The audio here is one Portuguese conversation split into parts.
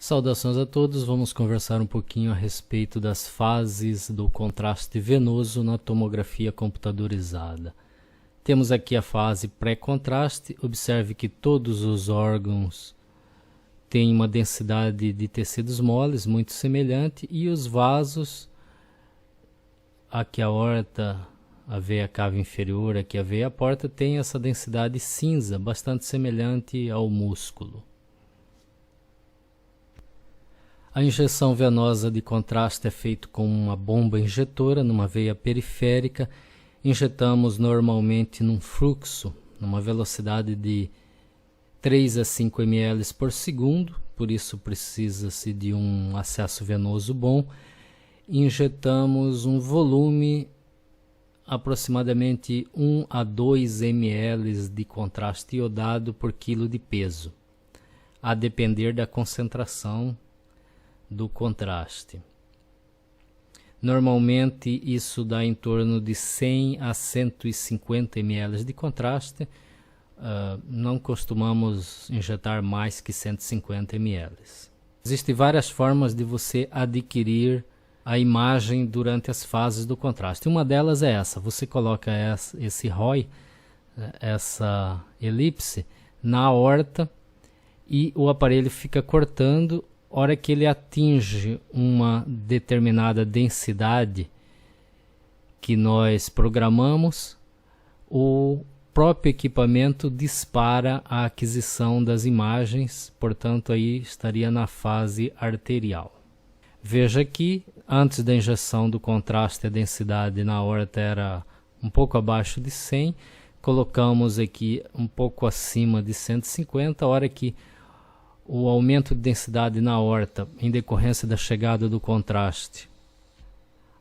Saudações a todos, vamos conversar um pouquinho a respeito das fases do contraste venoso na tomografia computadorizada. Temos aqui a fase pré-contraste. Observe que todos os órgãos têm uma densidade de tecidos moles muito semelhante e os vasos, aqui a aorta, a veia cava inferior, aqui a veia porta, tem essa densidade cinza, bastante semelhante ao músculo. A injeção venosa de contraste é feita com uma bomba injetora numa veia periférica. Injetamos normalmente num fluxo, numa velocidade de 3 a 5 ml por segundo, por isso precisa-se de um acesso venoso bom. Injetamos um volume aproximadamente 1 a 2 ml de contraste iodado por quilo de peso, a depender da concentração do contraste. Normalmente isso dá em torno de 100 a 150 ml de contraste. Não costumamos injetar mais que 150 ml. Existem várias formas de você adquirir a imagem durante as fases do contraste. Uma delas é essa: você coloca esse ROI, essa elipse, na aorta e o aparelho fica cortando. Hora que ele atinge uma determinada densidade que nós programamos, o próprio equipamento dispara a aquisição das imagens, portanto aí estaria na fase arterial. Veja aqui, antes da injeção do contraste, a densidade na aorta era um pouco abaixo de 100, colocamos aqui um pouco acima de 150, a hora que o aumento de densidade na aorta, em decorrência da chegada do contraste,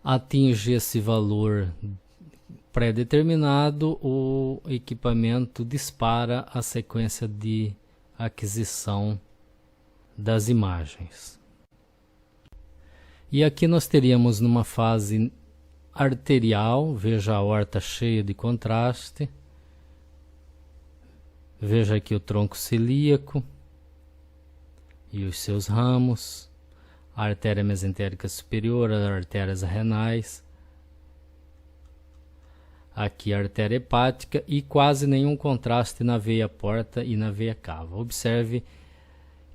atinge esse valor pré-determinado, o equipamento dispara a sequência de aquisição das imagens. E aqui nós teríamos numa fase arterial, veja a aorta cheia de contraste, veja aqui o tronco celíaco e os seus ramos, a artéria mesentérica superior, as artérias renais, aqui a artéria hepática e quase nenhum contraste na veia porta e na veia cava. Observe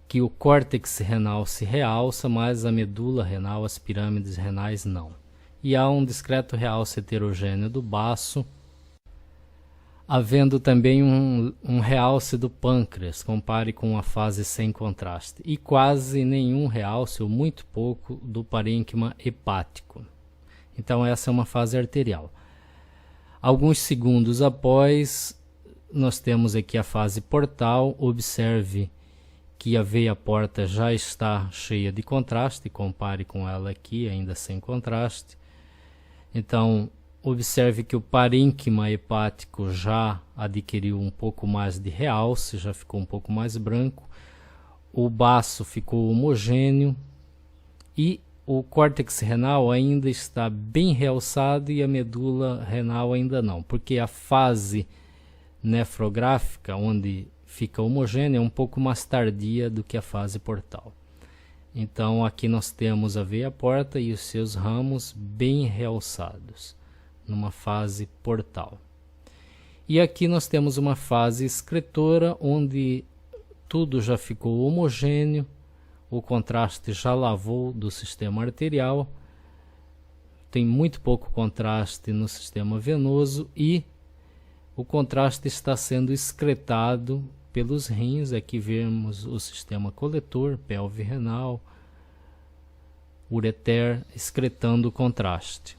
que o córtex renal se realça, mas a medula renal, as pirâmides renais não. E há um discreto realce heterogêneo do baço, havendo também um realce do pâncreas, compare com a fase sem contraste, e quase nenhum realce, ou muito pouco, do parênquima hepático. Então essa é uma fase arterial. Alguns segundos após, nós temos aqui a fase portal. Observe que a veia porta já está cheia de contraste, compare com ela aqui, ainda sem contraste. Então, observe que o parênquima hepático já adquiriu um pouco mais de realce, já ficou um pouco mais branco. O baço ficou homogêneo e o córtex renal ainda está bem realçado e a medula renal ainda não, porque a fase nefrográfica, onde fica homogênea, é um pouco mais tardia do que a fase portal. Então aqui nós temos a veia porta e os seus ramos bem realçados, numa fase portal. E aqui nós temos uma fase excretora, onde tudo já ficou homogêneo, o contraste já lavou do sistema arterial, tem muito pouco contraste no sistema venoso e o contraste está sendo excretado pelos rins. Aqui vemos o sistema coletor, pelve renal, ureter, excretando o contraste.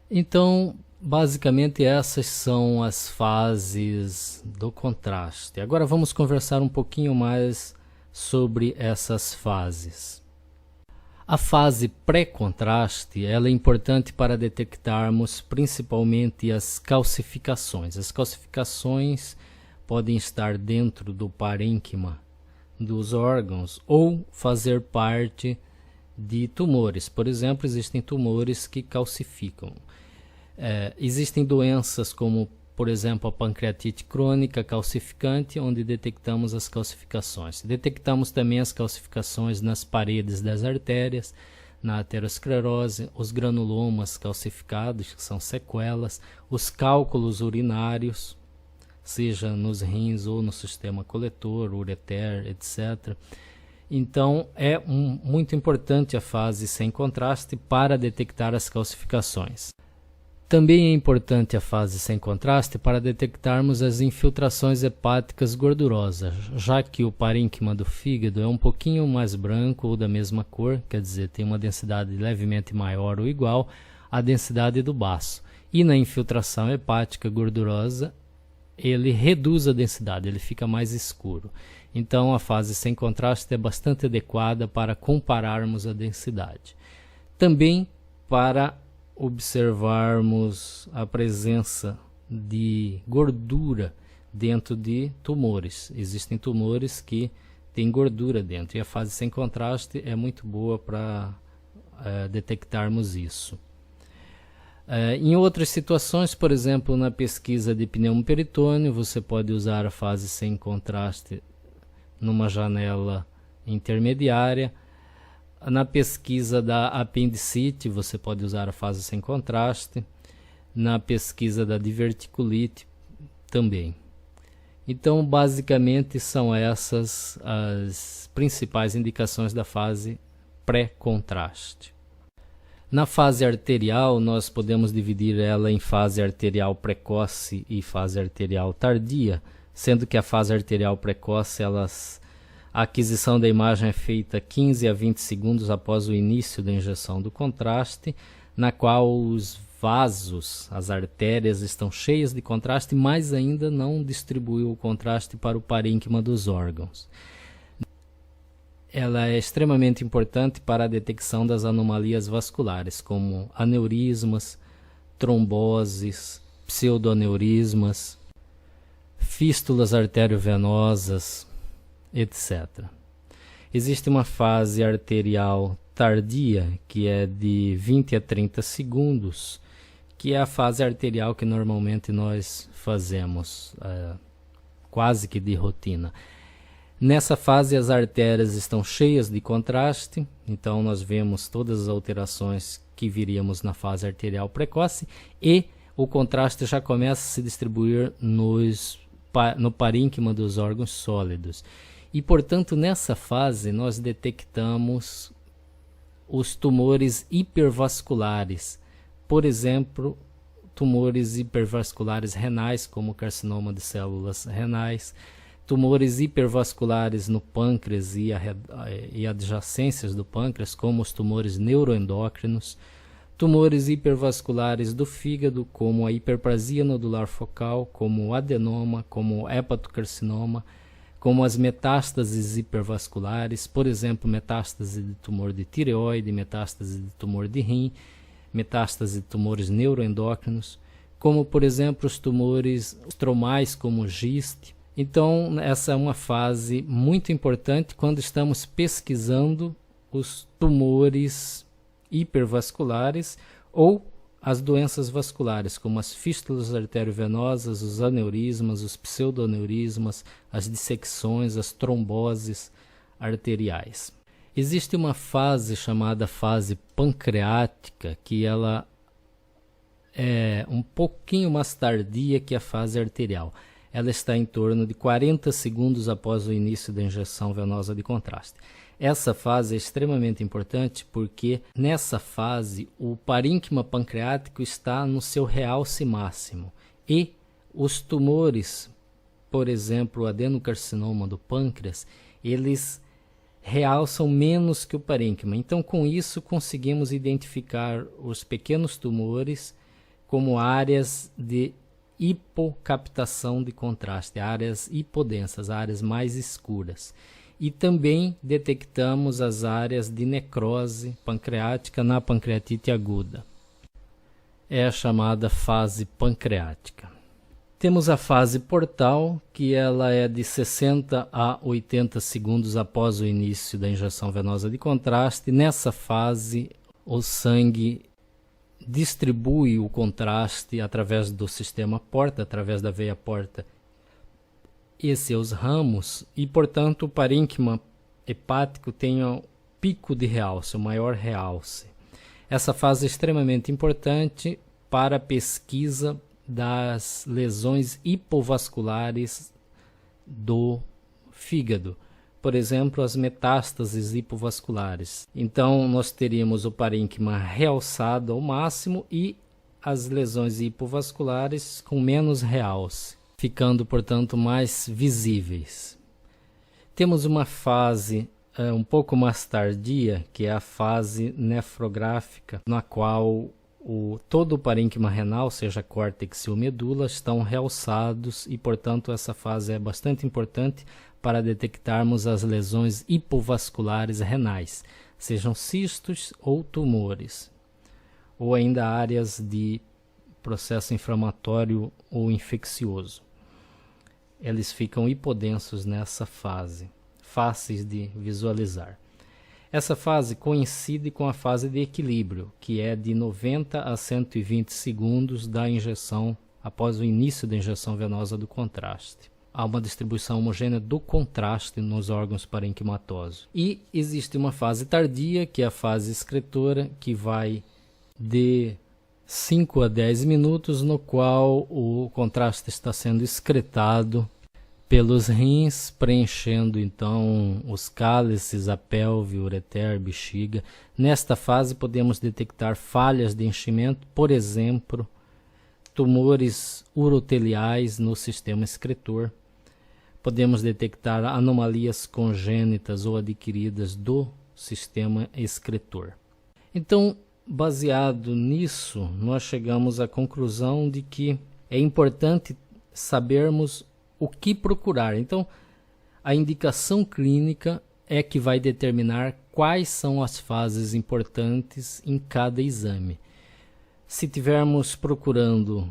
Então, basicamente essas são as fases do contraste. Agora vamos conversar um pouquinho mais sobre essas fases. A fase pré-contraste, ela é importante para detectarmos principalmente as calcificações. As calcificações podem estar dentro do parênquima dos órgãos ou fazer parte de tumores. Por exemplo, existem tumores que calcificam. Existem doenças como por exemplo, a pancreatite crônica calcificante, onde detectamos as calcificações. Detectamos também as calcificações nas paredes das artérias, na aterosclerose, os granulomas calcificados, que são sequelas, os cálculos urinários, seja nos rins ou no sistema coletor, ureter, etc. Então, é muito importante a fase sem contraste para detectar as calcificações. Também é importante a fase sem contraste para detectarmos as infiltrações hepáticas gordurosas, já que o parênquima do fígado é um pouquinho mais branco ou da mesma cor, quer dizer, tem uma densidade levemente maior ou igual à densidade do baço. E na infiltração hepática gordurosa, ele reduz a densidade, ele fica mais escuro. Então, a fase sem contraste é bastante adequada para compararmos a densidade. Também para observarmos a presença de gordura dentro de tumores. Existem tumores que têm gordura dentro, e a fase sem contraste é muito boa para detectarmos isso. Em outras situações, por exemplo, na pesquisa de pneumo peritônio, você pode usar a fase sem contraste numa janela intermediária. Na pesquisa da apendicite, você pode usar a fase sem contraste. Na pesquisa da diverticulite, também. Então, basicamente, são essas as principais indicações da fase pré-contraste. Na fase arterial, nós podemos dividir ela em fase arterial precoce e fase arterial tardia, sendo que a fase arterial precoce, a aquisição da imagem é feita 15 a 20 segundos após o início da injeção do contraste, na qual os vasos, as artérias estão cheias de contraste, mas ainda não distribuiu o contraste para o parênquima dos órgãos. Ela é extremamente importante para a detecção das anomalias vasculares, como aneurismas, tromboses, pseudoaneurismas, fístulas arteriovenosas, etc. Existe uma fase arterial tardia, que é de 20 a 30 segundos, que é a fase arterial que normalmente nós fazemos quase que de rotina. Nessa fase as artérias estão cheias de contraste, então nós vemos todas as alterações que viríamos na fase arterial precoce, e o contraste já começa a se distribuir no parênquima dos órgãos sólidos. E, portanto, nessa fase nós detectamos os tumores hipervasculares, por exemplo, tumores hipervasculares renais, como o carcinoma de células renais, tumores hipervasculares no pâncreas e adjacências do pâncreas, como os tumores neuroendócrinos, tumores hipervasculares do fígado, como a hiperplasia nodular focal, como o adenoma, como o hepatocarcinoma, como as metástases hipervasculares, por exemplo, metástase de tumor de tireoide, metástase de tumor de rim, metástase de tumores neuroendócrinos, como, por exemplo, os tumores estromais, como o giste. Então, essa é uma fase muito importante quando estamos pesquisando os tumores hipervasculares ou as doenças vasculares, como as fístulas arteriovenosas, os aneurismas, os pseudoaneurismas, as dissecções, as tromboses arteriais. Existe uma fase chamada fase pancreática, que ela é um pouquinho mais tardia que a fase arterial. Ela está em torno de 40 segundos após o início da injeção venosa de contraste. Essa fase é extremamente importante porque nessa fase o parênquima pancreático está no seu realce máximo e os tumores, por exemplo, o adenocarcinoma do pâncreas, eles realçam menos que o parênquima. Então, com isso, conseguimos identificar os pequenos tumores como áreas de hipocaptação de contraste, áreas hipodensas, áreas mais escuras. E também detectamos as áreas de necrose pancreática na pancreatite aguda. É a chamada fase pancreática. Temos a fase portal, que ela é de 60 a 80 segundos após o início da injeção venosa de contraste. Nessa fase, o sangue distribui o contraste através do sistema porta, através da veia porta e seus ramos, e portanto o parênquima hepático tem o pico de realce, o maior realce. Essa fase é extremamente importante para a pesquisa das lesões hipovasculares do fígado, por exemplo, as metástases hipovasculares. Então, nós teríamos o parênquima realçado ao máximo e as lesões hipovasculares com menos realce, ficando, portanto, mais visíveis. Temos uma fase um pouco mais tardia, que é a fase nefrográfica, na qual todo o parênquima renal, seja córtex ou medula, estão realçados e, portanto, essa fase é bastante importante para detectarmos as lesões hipovasculares renais, sejam cistos ou tumores, ou ainda áreas de processo inflamatório ou infeccioso. Eles ficam hipodensos nessa fase, fáceis de visualizar. Essa fase coincide com a fase de equilíbrio, que é de 90 a 120 segundos da injeção, após o início da injeção venosa do contraste. Há uma distribuição homogênea do contraste nos órgãos parenquimatosos. E existe uma fase tardia, que é a fase excretora, que vai de 5 a 10 minutos, no qual o contraste está sendo excretado pelos rins, preenchendo então os cálices, a pelve, ureter, bexiga. Nesta fase podemos detectar falhas de enchimento, por exemplo, tumores uroteliais no sistema excretor. Podemos detectar anomalias congênitas ou adquiridas do sistema excretor. Então, baseado nisso, nós chegamos à conclusão de que é importante sabermos o que procurar. Então, a indicação clínica é que vai determinar quais são as fases importantes em cada exame. Se tivermos procurando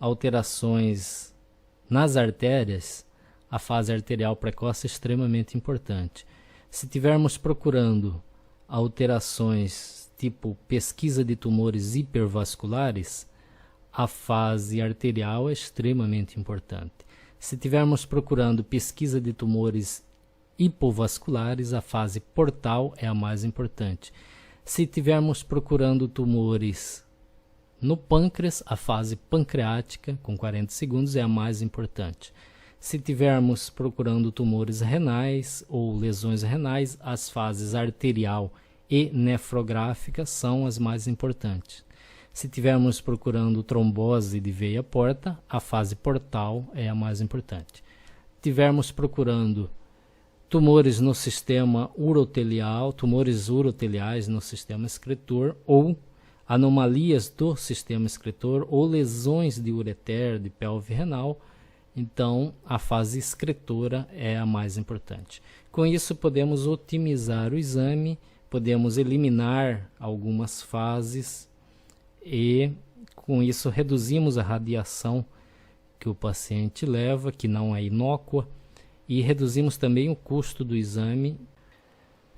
alterações nas artérias, a fase arterial precoce é extremamente importante. Se tivermos procurando alterações tipo pesquisa de tumores hipervasculares, a fase arterial é extremamente importante. Se tivermos procurando pesquisa de tumores hipovasculares, a fase portal é a mais importante. Se tivermos procurando tumores no pâncreas, a fase pancreática, com 40 segundos, é a mais importante. Se tivermos procurando tumores renais ou lesões renais, as fases arterial e nefrográfica são as mais importantes. Se tivermos procurando trombose de veia porta, a fase portal é a mais importante. Tivermos procurando tumores no sistema urotelial, tumores uroteliais no sistema excretor, ou anomalias do sistema excretor, ou lesões de ureter, de pelve renal, então a fase excretora é a mais importante. Com isso podemos otimizar o exame, podemos eliminar algumas fases e com isso reduzimos a radiação que o paciente leva, que não é inócua, e reduzimos também o custo do exame.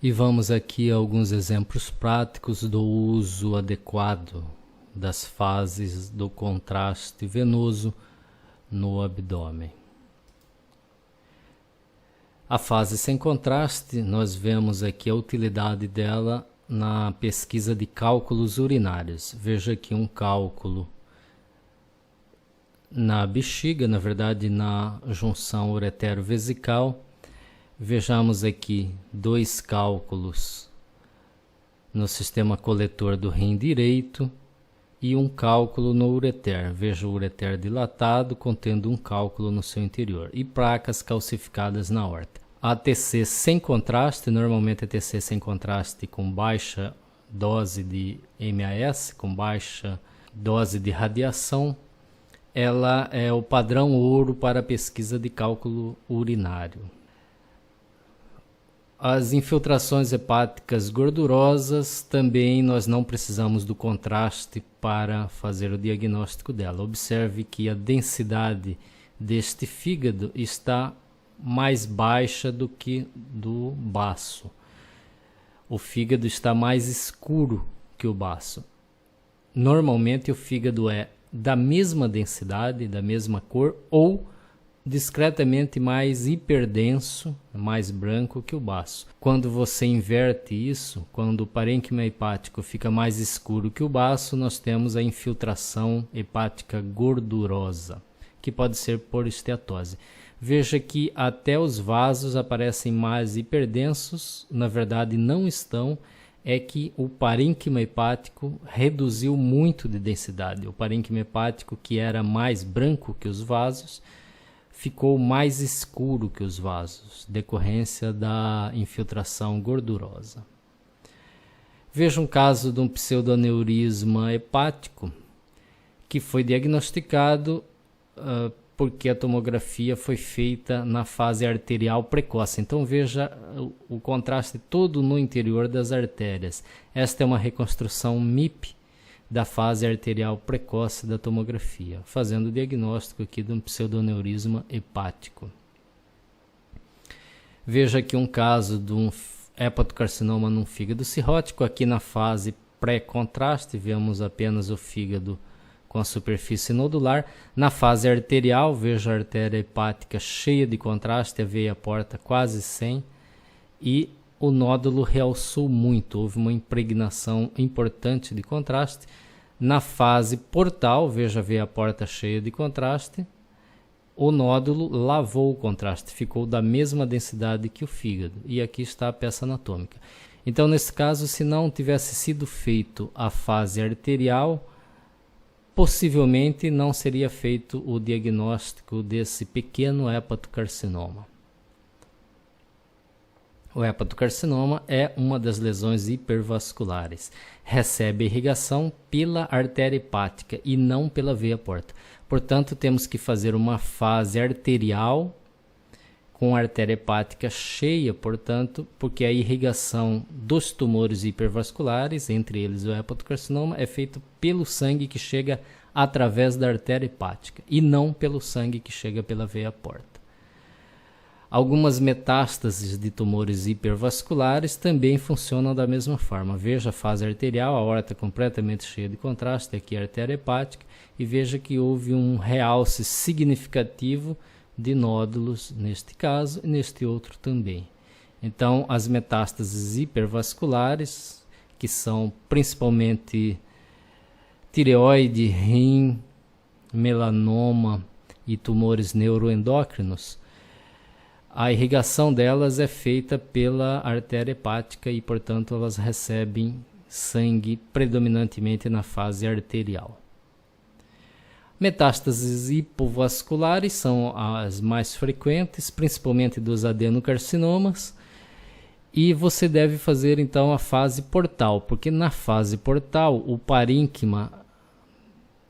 E vamos aqui a alguns exemplos práticos do uso adequado das fases do contraste venoso no abdômen. A fase sem contraste, nós vemos aqui a utilidade dela na pesquisa de cálculos urinários. Veja aqui um cálculo na bexiga, na verdade na junção uretero-vesical. Vejamos aqui 2 cálculos no sistema coletor do rim direito e um cálculo no ureter. Veja o ureter dilatado, contendo um cálculo no seu interior, e placas calcificadas na aorta. A TC sem contraste, normalmente a TC sem contraste com baixa dose de MAS, com baixa dose de radiação, ela é o padrão ouro para a pesquisa de cálculo urinário. As infiltrações hepáticas gordurosas, também nós não precisamos do contraste para fazer o diagnóstico dela. Observe que a densidade deste fígado está mais baixa do que do baço. O fígado está mais escuro que o baço. normalmente o fígado é da mesma densidade, da mesma cor, ou discretamente mais hiperdenso, mais branco que o baço. Quando você inverte isso, quando o parênquima hepático fica mais escuro que o baço, nós temos a infiltração hepática gordurosa, que pode ser por esteatose. Veja que até os vasos aparecem mais hiperdensos, na verdade não estão, é que o parênquima hepático reduziu muito de densidade. O parênquima hepático, que era mais branco que os vasos, ficou mais escuro que os vasos, decorrência da infiltração gordurosa. Veja um caso de um pseudoneurisma hepático que foi diagnosticado porque a tomografia foi feita na fase arterial precoce. Então veja o contraste todo no interior das artérias. Esta é uma reconstrução MIP da fase arterial precoce da tomografia, fazendo o diagnóstico aqui de um pseudoneurisma hepático. Veja aqui um caso de um hepatocarcinoma num fígado cirrótico. Aqui na fase pré-contraste, vemos apenas o fígado com a superfície nodular. Na fase arterial, veja a artéria hepática cheia de contraste, a veia porta quase sem, e o nódulo realçou muito, houve uma impregnação importante de contraste. Na fase portal, veja a veia porta cheia de contraste, o nódulo lavou o contraste, ficou da mesma densidade que o fígado, e aqui está a peça anatômica. Então, nesse caso, se não tivesse sido feito a fase arterial, possivelmente não seria feito o diagnóstico desse pequeno hepatocarcinoma. O hepatocarcinoma é uma das lesões hipervasculares. Recebe irrigação pela artéria hepática e não pela veia porta. Portanto, temos que fazer uma fase arterial com a artéria hepática cheia, portanto, porque a irrigação dos tumores hipervasculares, entre eles o hepatocarcinoma, é feita pelo sangue que chega através da artéria hepática e não pelo sangue que chega pela veia porta. Algumas metástases de tumores hipervasculares também funcionam da mesma forma. Veja a fase arterial, a aorta completamente cheia de contraste, aqui a artéria hepática, e veja que houve um realce significativo de nódulos neste caso e neste outro também. Então, as metástases hipervasculares, que são principalmente tireoide, rim, melanoma e tumores neuroendócrinos, a irrigação delas é feita pela artéria hepática e, portanto, elas recebem sangue predominantemente na fase arterial. Metástases hipovasculares são as mais frequentes, principalmente dos adenocarcinomas, e você deve fazer então a fase portal, porque na fase portal o parênquima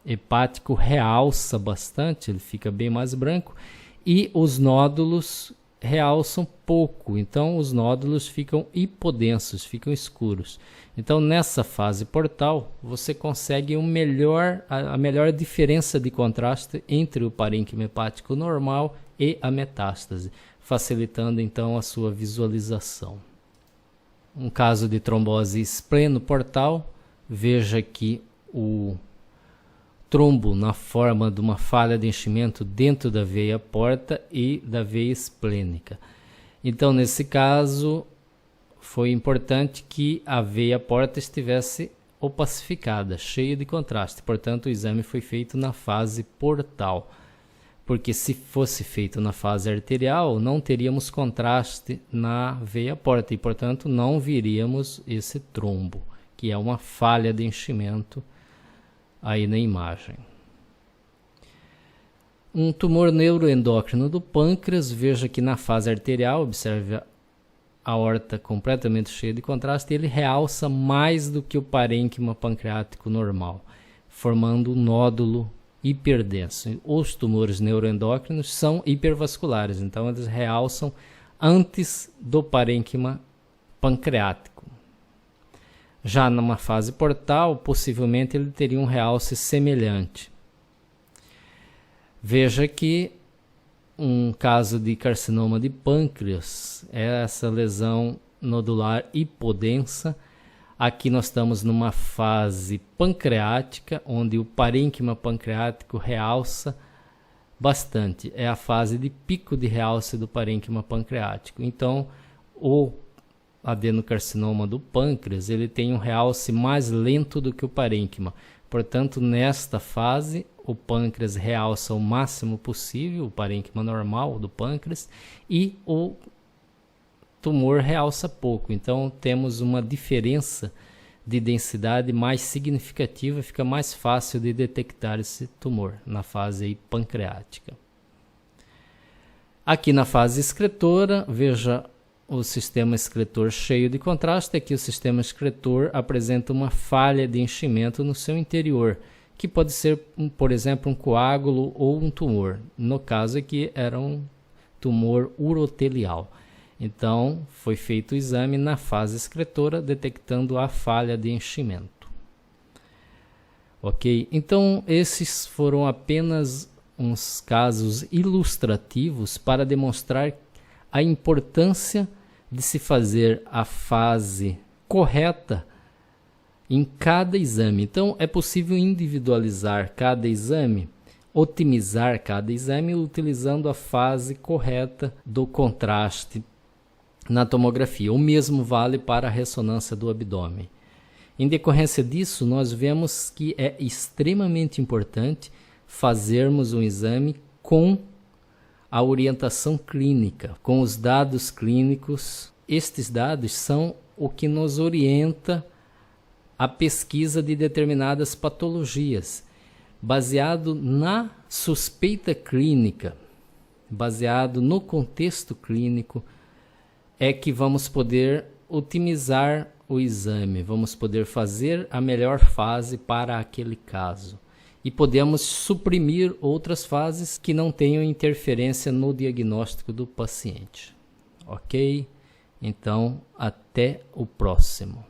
hepático realça bastante, ele fica bem mais branco, e os nódulos realçam pouco, então os nódulos ficam hipodensos, ficam escuros. Então nessa fase portal você consegue a melhor diferença de contraste entre o parênquima hepático normal e a metástase, facilitando então a sua visualização. Um caso de trombose esplenoportal, veja que o trombo na forma de uma falha de enchimento dentro da veia porta e da veia esplênica. Então, nesse caso, foi importante que a veia porta estivesse opacificada, cheia de contraste. Portanto, o exame foi feito na fase portal, porque se fosse feito na fase arterial, não teríamos contraste na veia porta e, portanto, não viríamos esse trombo, que é uma falha de enchimento aí na imagem. Um tumor neuroendócrino do pâncreas, veja que na fase arterial, observe a aorta completamente cheia de contraste, ele realça mais do que o parênquima pancreático normal, formando um nódulo hiperdenso. Os tumores neuroendócrinos são hipervasculares, então eles realçam antes do parênquima pancreático. Já numa fase portal, possivelmente ele teria um realce semelhante. Veja que um caso de carcinoma de pâncreas é essa lesão nodular hipodensa. Aqui nós estamos numa fase pancreática, onde o parênquima pancreático realça bastante. É a fase de pico de realce do parênquima pancreático. Então, o adenocarcinoma do pâncreas, ele tem um realce mais lento do que o parênquima. Portanto, nesta fase, o pâncreas realça o máximo possível, o parênquima normal do pâncreas, e o tumor realça pouco. Então, temos uma diferença de densidade mais significativa, fica mais fácil de detectar esse tumor na fase aí pancreática. Aqui na fase excretora, veja o sistema excretor cheio de contraste. Aqui o sistema excretor apresenta uma falha de enchimento no seu interior, que pode ser, por exemplo, um coágulo ou um tumor. No caso aqui era um tumor urotelial. Então, foi feito o exame na fase excretora, detectando a falha de enchimento. Ok? Então, esses foram apenas uns casos ilustrativos para demonstrar a importância de se fazer a fase correta em cada exame. Então, é possível individualizar cada exame, otimizar cada exame, utilizando a fase correta do contraste na tomografia. O mesmo vale para a ressonância do abdômen. Em decorrência disso, nós vemos que é extremamente importante fazermos um exame com a orientação clínica, com os dados clínicos. Estes dados são o que nos orienta a pesquisa de determinadas patologias, baseado na suspeita clínica, baseado no contexto clínico, é que vamos poder otimizar o exame, vamos poder fazer a melhor fase para aquele caso. E podemos suprimir outras fases que não tenham interferência no diagnóstico do paciente. Ok? Então, até o próximo.